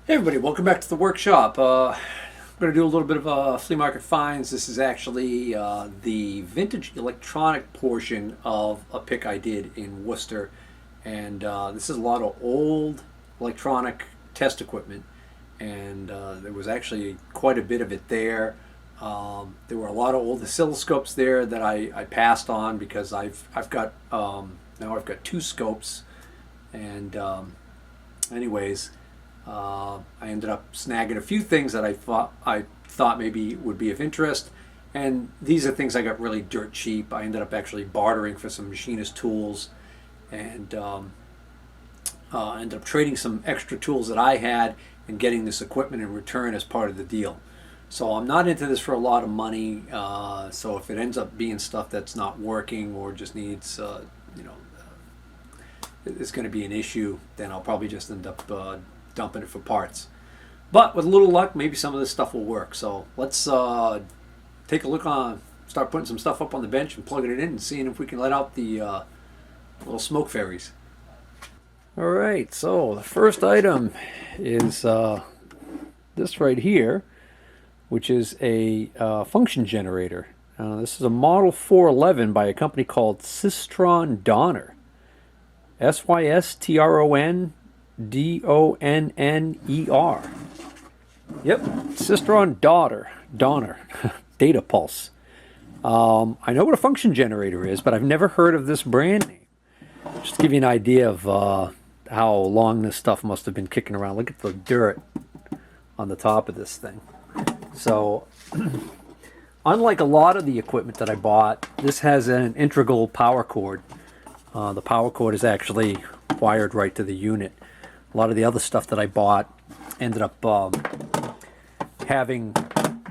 Hey everybody, welcome back to the workshop. I'm going to do a little bit of flea market finds. This is actually the vintage electronic portion of a pick I did in Worcester. And this is a lot of old electronic test equipment. And there was actually quite a bit of it there. There were a lot of old oscilloscopes there that I passed on because I've got now I've got two scopes. And anyways, I ended up snagging a few things that I thought maybe would be of interest, and these are things I got really dirt cheap. I ended up actually bartering for some machinist tools, and ended up trading some extra tools that I had and getting this equipment in return as part of the deal. So I'm not into this for a lot of money. So if it ends up being stuff that's not working or just needs, it's going to be an issue, then I'll probably just end up dumping it for parts. But with a little luck, maybe some of this stuff will work. So let's take a look on, start putting some stuff up on the bench and plugging it in and seeing if we can let out the little smoke fairies. Alright, so the first item is this right here, which is a function generator. This is a Model 411 by a company called Systron Donner. Systron Donner. Yep, Systron Donner. Data Pulse. I know what a function generator is, but I've never heard of this brand name. Just to give you an idea of how long this stuff must have been kicking around. Look at the dirt on the top of this thing. So, unlike a lot of the equipment that I bought, this has an integral power cord. The power cord is actually wired right to the unit. A lot of the other stuff that I bought ended up having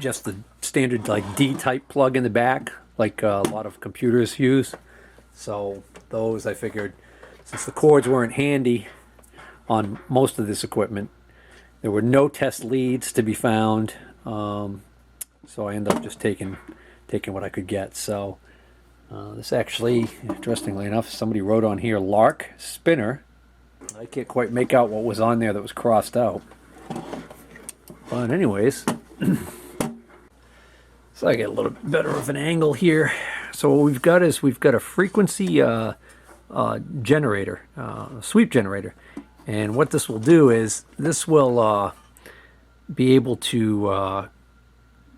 just the standard like D-type plug in the back, like a lot of computers use. So those, I figured, since the cords weren't handy on most of this equipment, there were no test leads to be found. So I ended up just taking what I could get. So this actually, interestingly enough, somebody wrote on here, Lark Spinner. I can't quite make out what was on there that was crossed out. But anyways, so I get a little bit better of an angle here. So what we've got is we've got a frequency generator, sweep generator. And what this will do is this will be able to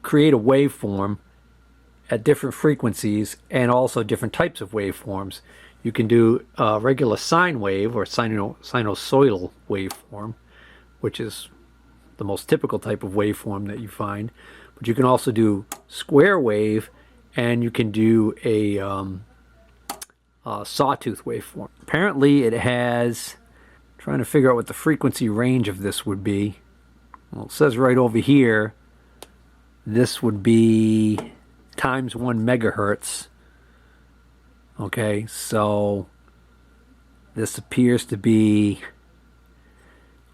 create a waveform at different frequencies and also different types of waveforms. You can do a regular sine wave or sinusoidal waveform, which is the most typical type of waveform that you find. But you can also do square wave, and you can do a sawtooth waveform. Apparently it has, trying to figure out what the frequency range of this would be. Well, it says right over here, this would be times 1 megahertz. Okay, so this appears to be,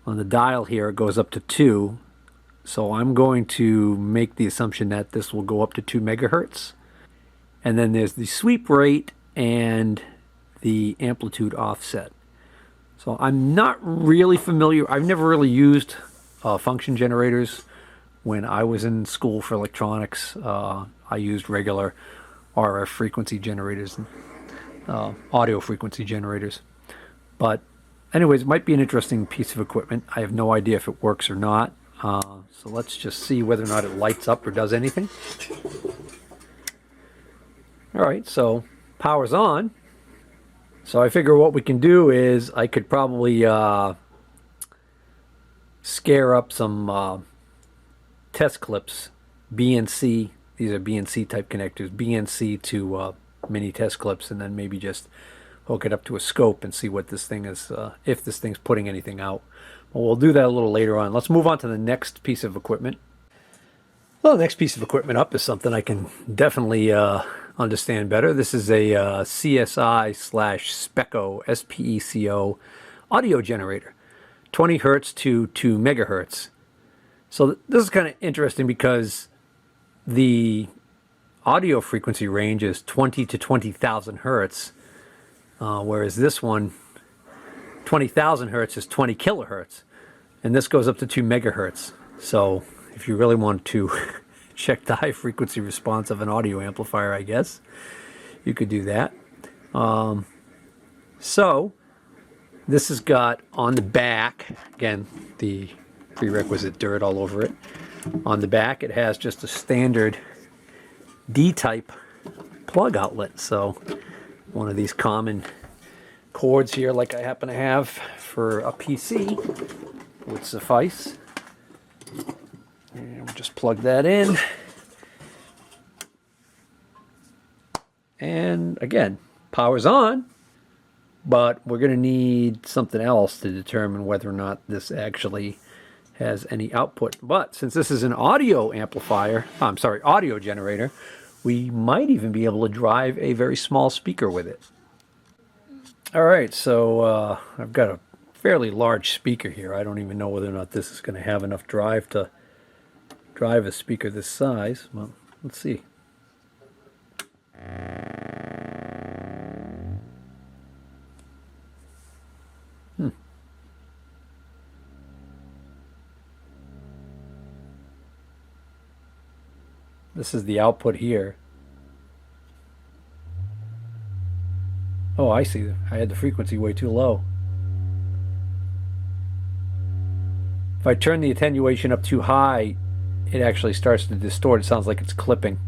on the dial here, it goes up to 2. So I'm going to make the assumption that this will go up to 2 megahertz. And then there's the sweep rate and the amplitude offset. So I'm not really familiar, I've never really used function generators. When I was in school for electronics, I used regular RF frequency generators and audio frequency generators. But anyways, it might be an interesting piece of equipment. I have no idea if it works or not. So let's just see whether or not it lights up or does anything. Alright, so power's on. So I figure what we can do is I could probably scare up some test clips, BNC. These are BNC type connectors, BNC to mini test clips, and then maybe just hook it up to a scope and see what this thing is, if this thing's putting anything out. Well, we'll do that a little later on. Let's move on to the next piece of equipment. Well, the next piece of equipment up is something I can definitely understand better. This is a CSI/SPECO, SPECO audio generator, 20 hertz to 2 megahertz. So this is kind of interesting because the audio frequency range is 20 to 20,000 hertz, whereas this one, 20,000 hertz is 20 kilohertz. And this goes up to 2 megahertz. So if you really want to check the high frequency response of an audio amplifier, I guess you could do that. So this has got on the back, again, the prerequisite dirt all over it. On the back, it has just a standard D-type plug outlet. So one of these common cords here, like I happen to have for a PC, would suffice. And we'll just plug that in. And again, power's on, but we're going to need something else to determine whether or not this actually has any output. But since this is an audio amplifier, audio generator, we might even be able to drive a very small speaker with it. All right, so I've got a fairly large speaker here. I don't even know whether or not this is going to have enough drive to drive a speaker this size. Well, let's see. This is the output here. Oh, I see. I had the frequency way too low. If I turn the attenuation up too high, it actually starts to distort. It sounds like it's clipping.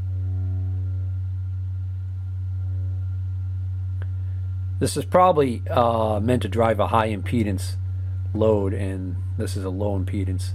This is probably meant to drive a high impedance load, and this is a low impedance.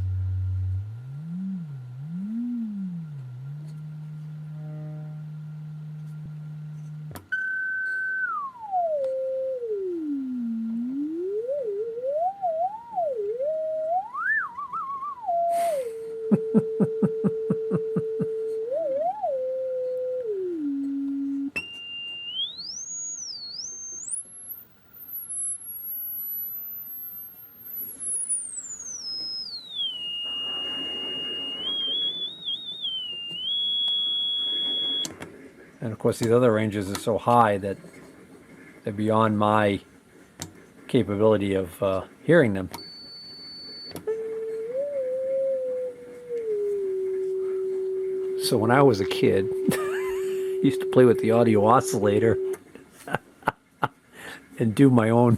And of course, these other ranges are so high that they're beyond my capability of hearing them. So when I was a kid, I used to play with the audio oscillator and do my own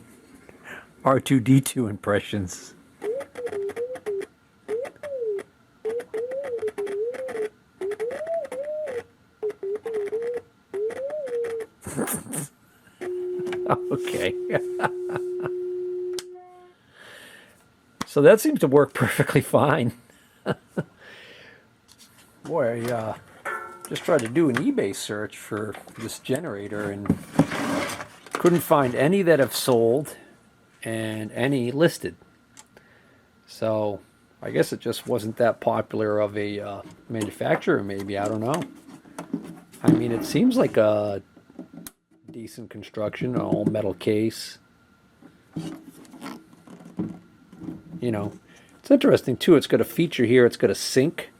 R2-D2 impressions. Okay. So that seems to work perfectly fine. Boy, I just tried to do an eBay search for this generator and couldn't find any that have sold and any listed. So I guess it just wasn't that popular of a manufacturer, maybe. I don't know. I mean, it seems like a decent construction, an all metal case. You know, it's interesting too. It's got a feature here. It's got a sync.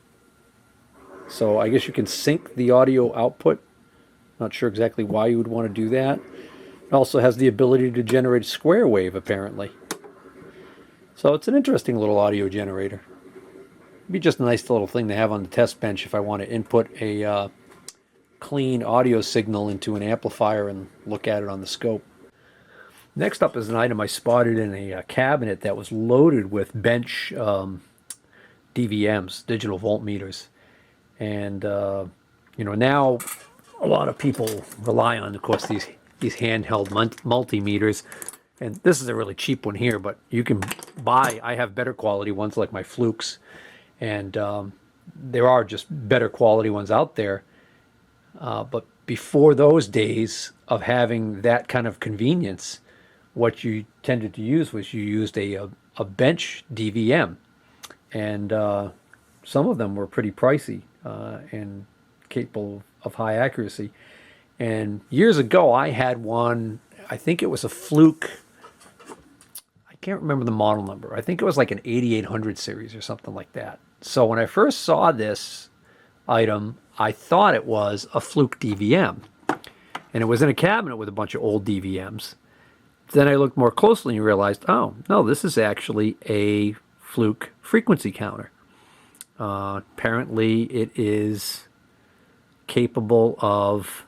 So I guess you can sync the audio output. Not sure exactly why you would want to do that. It also has the ability to generate a square wave, apparently. So it's an interesting little audio generator. It'd be just a nice little thing to have on the test bench if I want to input a clean audio signal into an amplifier and look at it on the scope. Next up is an item I spotted in a cabinet that was loaded with bench DVMs, digital voltmeters. And, you know, now a lot of people rely on, of course, these handheld multimeters. And this is a really cheap one here, but you can buy, I have better quality ones like my Flukes. And there are just better quality ones out there. But before those days of having that kind of convenience, what you tended to use was you used a bench DVM. And some of them were pretty pricey and capable of high accuracy. And years ago, I had one, I think it was a Fluke, I can't remember the model number. I think it was like an 8800 series or something like that. So when I first saw this item, I thought it was a Fluke DVM. And it was in a cabinet with a bunch of old DVMs. Then I looked more closely and realized, oh, no, this is actually a Fluke frequency counter. Apparently it is capable of,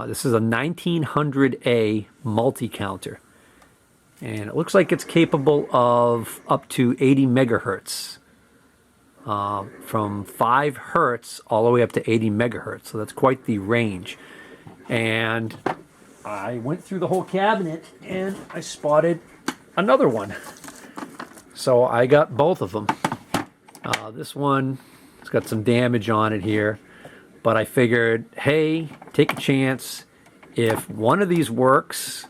this is a 1900A multi-counter. And it looks like it's capable of up to 80 megahertz. From 5 hertz all the way up to 80 megahertz. So that's quite the range. And I went through the whole cabinet and I spotted another one. So I got both of them. This one has got some damage on it here. But I figured, hey, take a chance. If one of these works,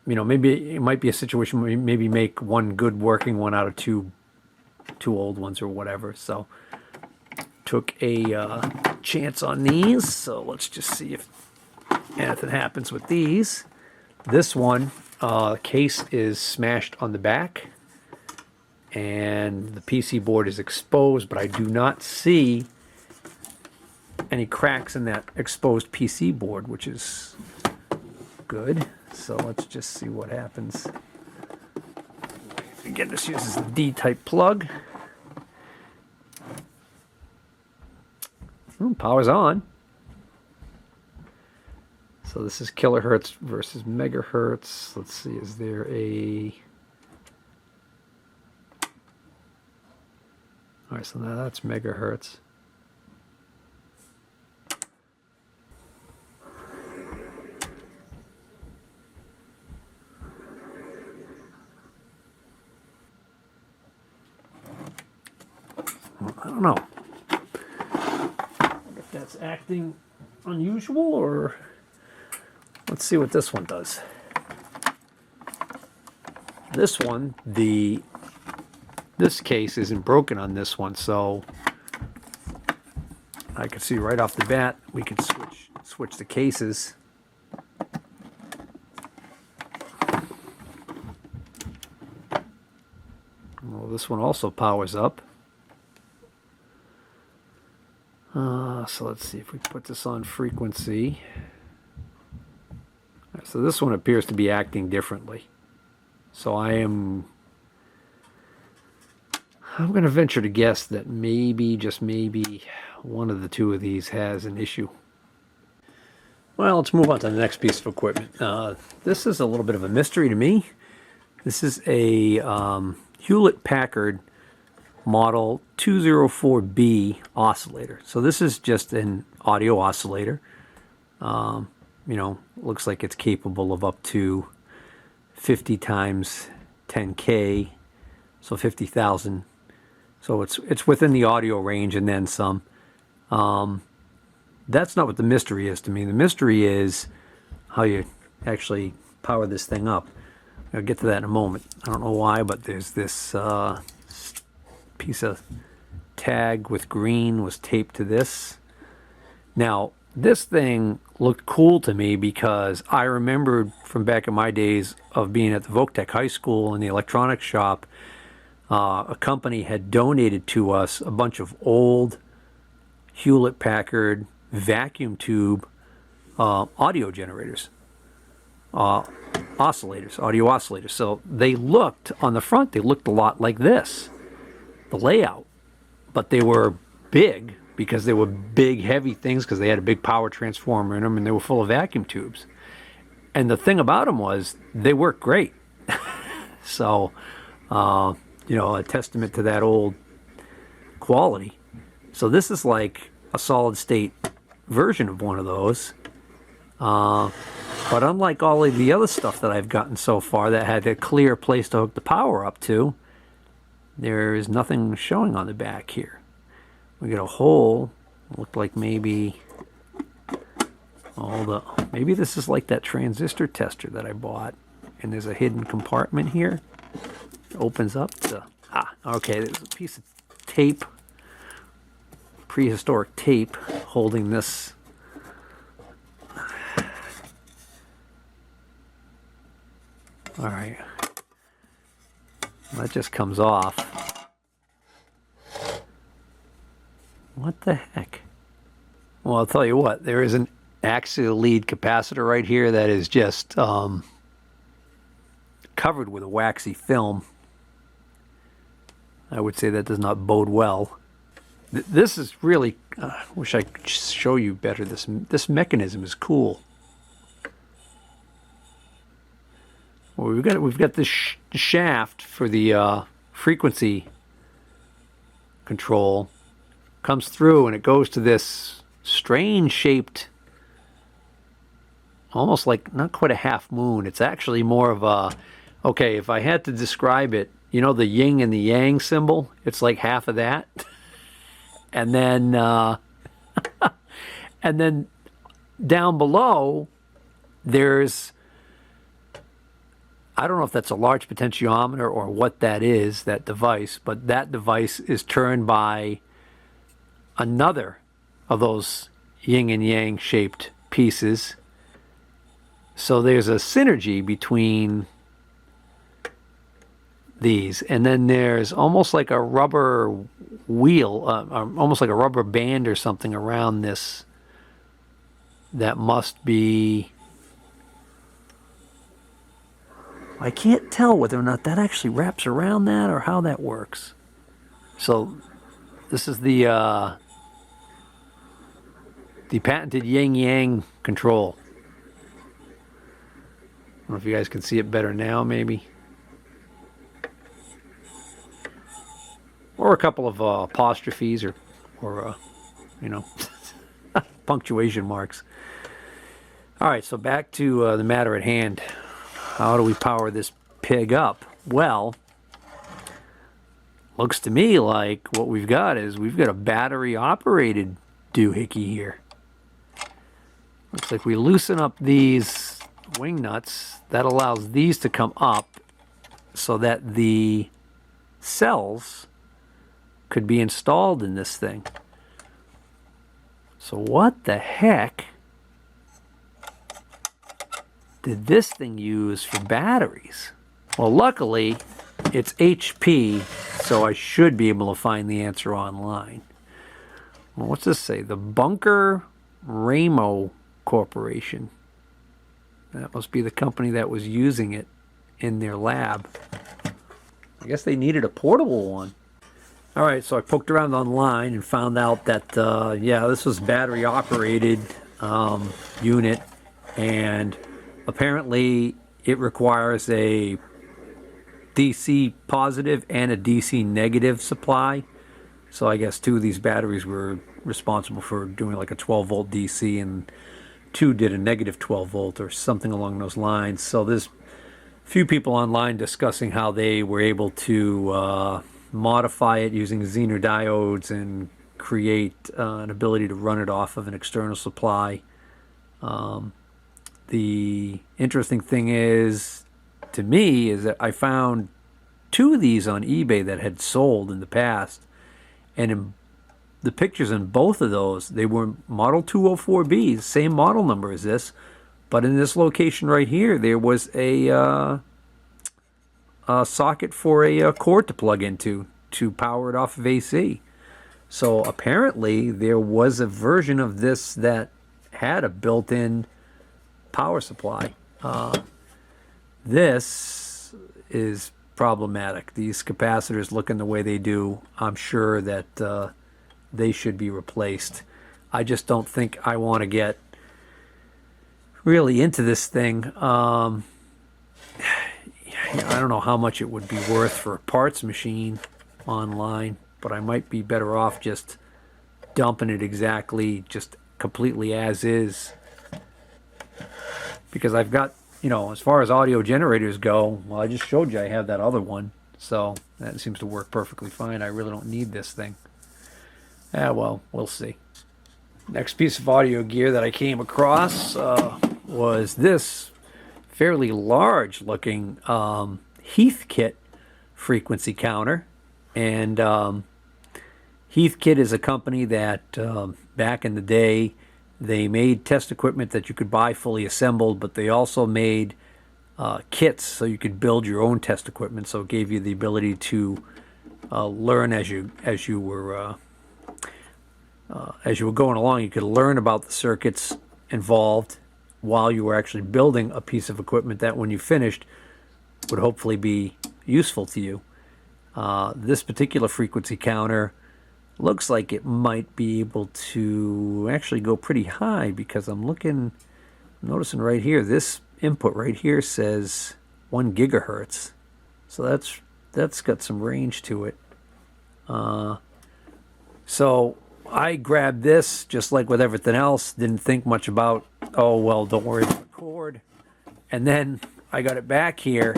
maybe it might be a situation where we maybe make one good working one out of two old ones or whatever. So took a chance on these. So let's just see if anything happens with these. This one, case is smashed on the back and the PC board is exposed, but I do not see any cracks in that exposed PC board, which is good. So let's just see what happens. Again, this uses the D-type plug. Power's on. So this is kilohertz versus megahertz. Let's see, is there a... All right, so now that's megahertz. I don't know if that's acting unusual, or let's see what this one does. This one, this case isn't broken on this one, so I can see right off the bat we could switch the cases. Well, this one also powers up. So let's see if we put this on frequency. So this one appears to be acting differently. So I'm going to venture to guess that maybe, just maybe, one of the two of these has an issue. Well, let's move on to the next piece of equipment. This is a little bit of a mystery to me. This is a Hewlett Packard model 204B oscillator. So this is just an audio oscillator. Looks like it's capable of up to 50 times 10K, so 50,000. So it's within the audio range and then some. That's not what the mystery is to me. The mystery is how you actually power this thing up. I'll get to that in a moment. I don't know why, but there's this piece of tag with green was taped to this. Now, this thing looked cool to me because I remembered from back in my days of being at the Voctech High School in the electronics shop, a company had donated to us a bunch of old Hewlett Packard vacuum tube audio generators, oscillators, audio oscillators. So they looked, on the front, they looked a lot like this, the layout, but they were big because they were big, heavy things because they had a big power transformer in them and they were full of vacuum tubes. And the thing about them was they worked great. So, a testament to that old quality. So this is like a solid state version of one of those. But unlike all of the other stuff that I've gotten so far that had a clear place to hook the power up to, there is nothing showing on the back here. We get a hole. Looked like maybe maybe this is like that transistor tester that I bought, and there's a hidden compartment here. It opens up to okay. There's a piece of tape, prehistoric tape, holding this. All right, that just comes off. What the heck? Well, I'll tell you what, there is an Axial lead capacitor right here that is just covered with a waxy film. I would say that does not bode well. This is really, wish I could show you better. This mechanism is cool. Well, we've got this shaft for the frequency control. Comes through and it goes to this strange shaped, almost like not quite a half moon. It's actually more of a, okay, if I had to describe it, you know the yin and the yang symbol? It's like half of that. And then and then down below there's, I don't know if that's a large potentiometer or what that is, that device, but that device is turned by another of those yin and yang shaped pieces. So there's a synergy between these, and then there's almost like a rubber wheel, almost like a rubber band or something around this that must be, I can't tell whether or not that actually wraps around that or how that works. So this is the patented yin-yang control. I don't know if you guys can see it better now, maybe. Or a couple of apostrophes or you know, punctuation marks. All right, so back to the matter at hand. How do we power this pig up? Well, looks to me like what we've got is we've got a battery-operated doohickey here. Looks like we loosen up these wing nuts. That allows these to come up so that the cells could be installed in this thing. So what the heck did this thing use for batteries? Well, luckily it's HP, so I should be able to find the answer online. Well, what's this say? The Bunker Ramo Corporation. That must be the company that was using it in their lab. I guess they needed a portable one. All right, so I poked around online and found out that, yeah, this was battery-operated unit, and apparently it requires a DC positive and a DC negative supply. So I guess two of these batteries were responsible for doing like a 12-volt DC, and two did a negative 12-volt or something along those lines. So there's a few people online discussing how they were able to modify it using Zener diodes and create an ability to run it off of an external supply. The interesting thing is, to me, is that I found two of these on eBay that had sold in the past, and in the pictures in both of those, they were Model 204Bs, same model number as this, but in this location right here, there was a socket for a cord to plug into to power it off of AC. So apparently there was a version of this that had a built-in power supply. This is problematic. These capacitors looking the way they do, I'm sure that they should be replaced. I just don't think I want to get really into this thing. I don't know how much it would be worth for a parts machine online, but I might be better off just dumping it exactly, just completely as is. Because I've got, you know, as far as audio generators go, well, I just showed you I have that other one, so that seems to work perfectly fine. I really don't need this thing. Well, we'll see. Next piece of audio gear that I came across was this fairly large looking Heath kit frequency counter. And Heath Kit is a company that back in the day, they made test equipment that you could buy fully assembled, but they also made kits so you could build your own test equipment. So it gave you the ability to learn as you were going along. You could learn about the circuits involved while you were actually building a piece of equipment that when you finished would hopefully be useful to you. This particular frequency counter looks like it might be able to actually go pretty high, because I'm noticing right here, this input right here says 1 gigahertz. So that's got some range to it. So I grabbed this, just like with everything else, didn't think much about, oh well, don't worry about the cord. And then I got it back here,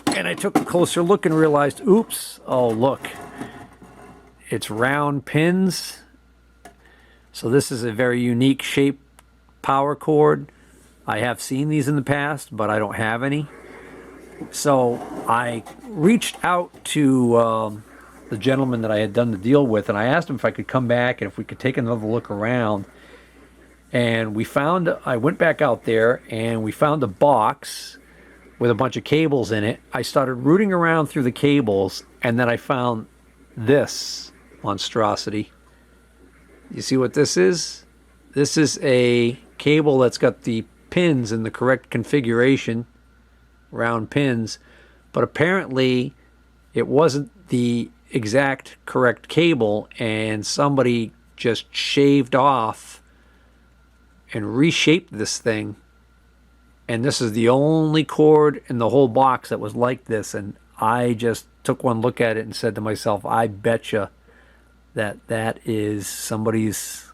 and I took a closer look and realized, oops, oh look, it's round pins. So this is a very unique shape power cord. I have seen these in the past, but I don't have any. So I reached out to the gentleman that I had done the deal with, and I asked him if I could come back and if we could take another look around. And I went back out there and we found a box with a bunch of cables in it. I started rooting around through the cables, and then I found this monstrosity. You see what this is? This is a cable that's got the pins in the correct configuration, round pins, but apparently it wasn't the exact correct cable, and somebody just shaved off and reshaped this thing, and this is the only cord in the whole box that was like this. And I just took one look at it and said to myself, I betcha that is somebody's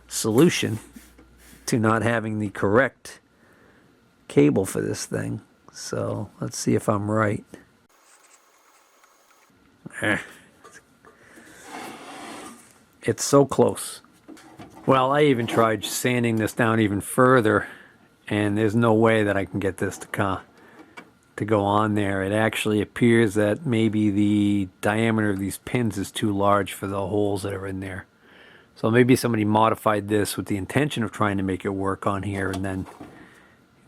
solution to not having the correct cable for this thing. So let's see if I'm right. It's so close. Well, I even tried sanding this down even further, and there's no way that I can get this to go on there. It actually appears that maybe the diameter of these pins is too large for the holes that are in there. So maybe somebody modified this with the intention of trying to make it work on here and then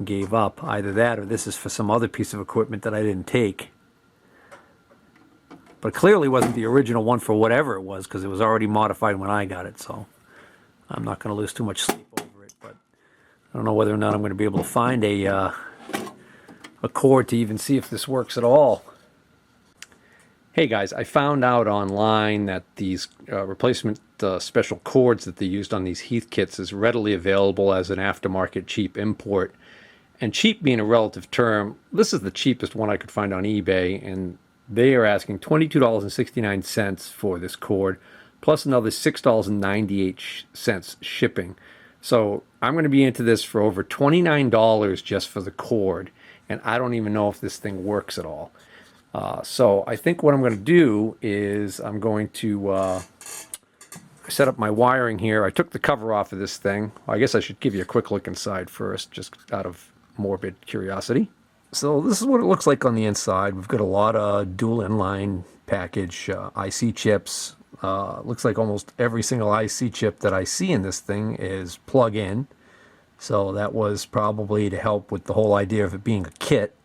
gave up. Either that, or this is for some other piece of equipment that I didn't take. But it clearly wasn't the original one for whatever it was, because it was already modified when I got it. So I'm not going to lose too much sleep over it. But I don't know whether or not I'm going to be able to find a cord to even see if this works at all. Hey guys, I found out online that these replacement special cords that they used on these Heath kits is readily available as an aftermarket cheap import. And cheap being a relative term, this is the cheapest one I could find on eBay, and they are asking $22.69 for this cord, plus another $6.98 shipping. So I'm going to be into this for over $29 just for the cord, and I don't even know if this thing works at all. So I think what I'm going to do is I'm going to set up my wiring here. I took the cover off of this thing. I guess I should give you a quick look inside first, just out of morbid curiosity. So this is what it looks like on the inside. We've got a lot of dual inline package IC chips. Looks like almost every single IC chip that I see in this thing is plug-in. So that was probably to help with the whole idea of it being a kit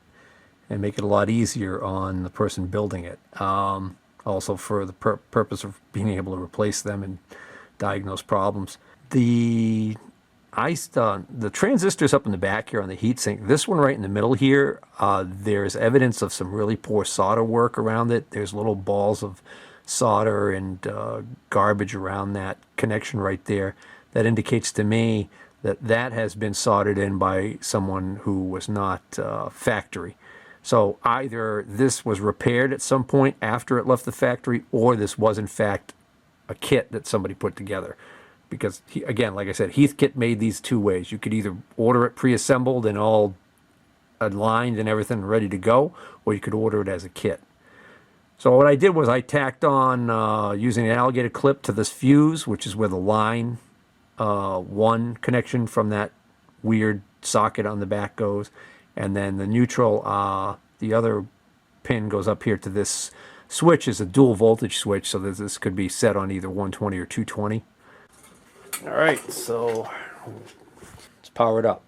and make it a lot easier on the person building it. Also for the purpose of being able to replace them and diagnose problems. The transistors up in the back here on the heatsink, this one right in the middle here, there's evidence of some really poor solder work around it. There's little balls of solder and garbage around that connection right there. That indicates to me that that has been soldered in by someone who was not factory. So either this was repaired at some point after it left the factory, or this was in fact a kit that somebody put together. Because, again, like I said, Heath kit made these two ways. You could either order it pre-assembled and all aligned and everything ready to go, or you could order it as a kit. So what I did was I tacked on, using an alligator clip to this fuse, which is where the line 1 connection from that weird socket on the back goes. And then the neutral, the other pin goes up here to this switch. Is a dual voltage switch, so this could be set on either 120 or 220. All right, so let's power it up.